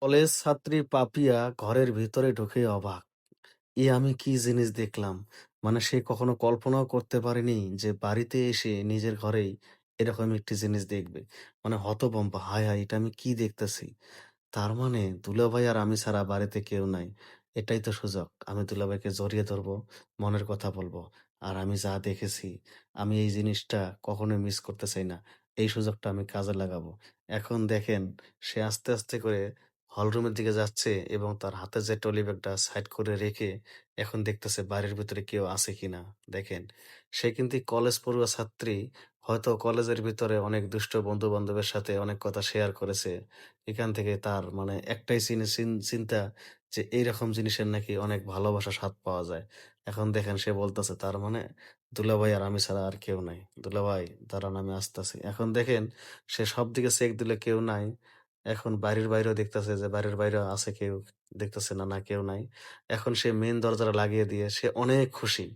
College ছাত্রী পাপিয়া ঘরের ভিতরে ঢুকেই অবাক। আমি কি জিনিস দেখলাম! মানে সে কখনো কল্পনাও করতে পারেনি যে বাড়িতে এসে নিজের ঘরেই এরকম একটি জিনিস দেখবে। মানে হতভম্ব! হায়, হায়! এটা আমি কি দেখতেছি? তার মানে দুলাভাই আর আমি ছাড়া বাড়িতে কেউ নাই। এটাই তো সুযোগ। আমি দুলাভাইকে জড়িয়ে ধরবো, মনের কথা বলবো। আর আমি যা দেখেছি, আমি এই জিনিসটা কখনোই মিস করতে চাই না। এই সুযোগটা আমি কাজে লাগাবো। এখন দেখেন, সে আস্তে, আস্তে করে হলরুমের দিকে যাচ্ছে এবং তার হাতে যে ট্রলি ব্যাগটা সাইড করে রেখে এখন দেখতেছে বাড়ির ভেতরে কেউ আছে কিনা। দেখেন, সে কিন্তু কলেজ পড়ুয়া ছাত্রী। হয়তো কলেজের ভিতরে অনেক দুষ্ট বন্ধু-বান্ধবের সাথে অনেক কথা শেয়ার করেছে। এখান থেকে তার মানে একটাই চিন্তা যে এইরকম জিনিসের নাকি অনেক ভালোবাসা স্বাদ পাওয়া যায়। এখন দেখেন সে বলতেছে তার মানে দুলাভাই আর আমি ছাড়া আর কেউ নাই। দুলাভাই দাঁড়ান আমি আসতেছি। এখন দেখেন সে সব দিকে চেক দিলে কেউ নাই। এখন বাড়ির বাইরেও দেখতেছে যে বাড়ির বাইরেও আছে কেউ। দেখতেছে না, না কেউ নাই। এখন সে মেইন দরজাটা লাগিয়ে দিয়ে সে অনেক খুশি।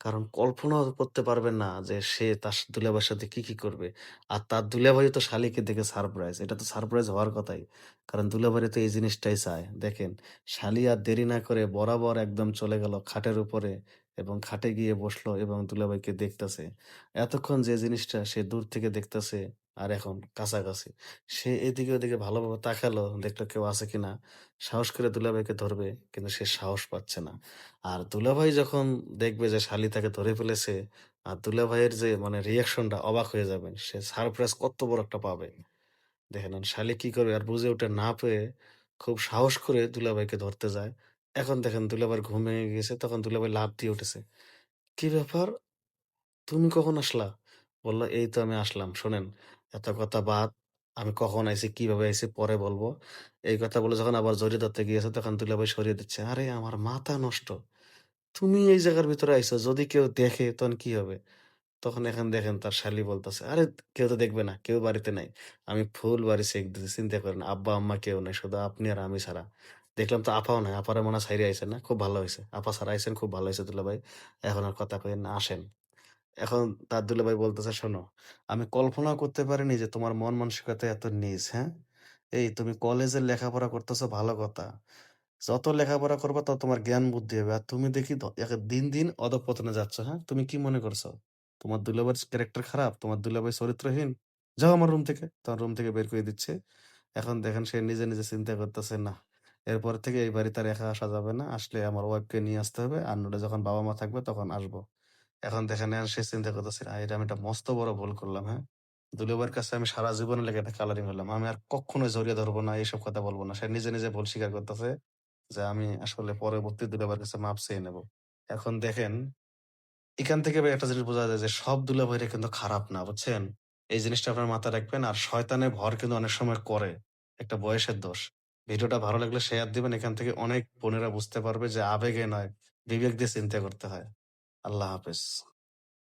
কারণ কল্পনাও করতে পারবেন না যে সে তার দুলাভাইয়ের সাথে কি, কি করবে। আর তার দুলাভাইও তো শালিকে দেখে সারপ্রাইজ। এটা তো সারপ্রাইজ হওয়ার কথাই। কারণ দুলাভাইরা তো এই জিনিসটাই চায়। দেখেন, শালি আর দেরি না করে বরাবর একদম চলে গেল খাটের উপরে এবং খাটে গিয়ে বসলো এবং দুলাভাইকে দেখতেছে। এতক্ষণ যে জিনিসটা সে দূর থেকে দেখতেছে আর এখন কাছাকাছি। সে এদিকে ওদিকে ভালোভাবে তাকালো, দেখলো কেউ আছে কিনা। সাহস করে দুলাভাইকে ধরবে, কিন্তু সে সাহস পাচ্ছে না। আর দুলাভাই যখন দেখবে যে শালি তাকে ধরে ফেলেছে, আর দুলাভাইয়ের যে মানে রিঅ্যাকশনটা অবাক হয়ে যাবেন। সে সারপ্রাইজ কত বড় একটা পাবে। দেখে নেন শালি কি করবে আর বুঝে উঠে না পেয়ে খুব সাহস করে দুলাভাইকে ধরতে যায়। এখন দেখেন দুলাভাইয়ের ঘুম ভেঙে গেছে, তখন দুলাভাই লাফ দিয়ে উঠেছে। "কি ব্যাপার? তুমি কখন আসলা?" বলল, "এই তো আমি আসলাম। শোনেন, এত কথা বাদ। আমি কখন আইছি, কিভাবে আইছি পরে বলবো।" এই কথা বলে যখন আবার জড়িয়ে ধরতে গিয়েছে, তখন দুলাভাই সরিয়ে দিচ্ছে। "আরে আমার মাথা নষ্ট! তুমি এই জায়গার ভিতরে আইছো, যদি কেউ দেখে তখন কি হবে?" তখন এখন দেখেন তার শালি বলতেছে, "আরে কেউ তো দেখবে না, কেউ বাড়িতে নাই। আমি ফুল বাড়ি চেক দিছি, চিন্তা করেন। আব্বা আম্মা কেউ নাই, শুধু আপনি আর আমি ছাড়া। দেখলাম তো আপাও নাই, আপারে মনে হয় ছাইরে আইছেন না? খুব ভালো হইছে। আপা ছাড়া আইছেন, খুব ভালো হইছে দুলাভাই। এখন আর কথা কইেন না, আসেন।" এখন তার দুলাভাই বলতেছে, "শোনো, আমি কল্পনাও করতে পারিনি যে তোমার মন মানসিকতা এত নিচ, হ্যাঁ? এই তুমি কলেজে লেখাপড়া করতেছো ভালো কথা। যত লেখাপড়া করবা তত তোমার জ্ঞান বুদ্ধি হবে। আর তুমি দেখি দিন, দিন অধঃপতনে যাচ্ছ, হ্যাঁ? তুমি কি মনে করছো? তোমার দুলাভাইর ক্যারেক্টার খারাপ? তোমার দুলাভাই চরিত্রহীন? যাও আমার রুম থেকে।" তখন রুম থেকে বের করে দিচ্ছে। এখন দেখেন সে নিজে, নিজে চিন্তা করতেছে, "নাহ, এরপর থেকে এই বাড়িতে আর একা আসা যাবে না। আসলে আমার ওয়াইফকে নিয়ে আসতে হবে। আর নইলে যখন বাবা-মা থাকবে তখন আসবো।" এখন দেখেন সে চিন্তা করতেছে, এটা আমি একটা মস্ত বড় ভুল করলাম, হ্যাঁ? দুলাভাইয়ের কাছে আমি সারা জীবনের লেগে একটা কালারিং হলাম। আমি আর কক্ষনোই জড়িয়ে ধরবো না, এসব কথা বলব না। সে নিজে, নিজে ভুল স্বীকার করতেছে যে আমি আসলে পরবর্তী দুলাভাইয়ের কাছে মাপ চেয়ে নেব। এখন দেখেন এখান থেকে ভাই একটা জিনিস বোঝা যায় যে সব দুলাভাইরা কিন্তু খারাপ না, বুঝছেন? এই জিনিসটা আপনার মাথায় রাখবেন। আর শয়তানের ভর কিন্তু অনেক সময় করে। একটা বয়সের দোষ। ভিডিওটা ভালো লাগলে শেয়ার দিবেন। এখান থেকে অনেক বোনেরা বুঝতে পারবে যে আবেগে নয়, বিবেক দিয়ে চিন্তা করতে হয়। আল্লাহ হাফেজ।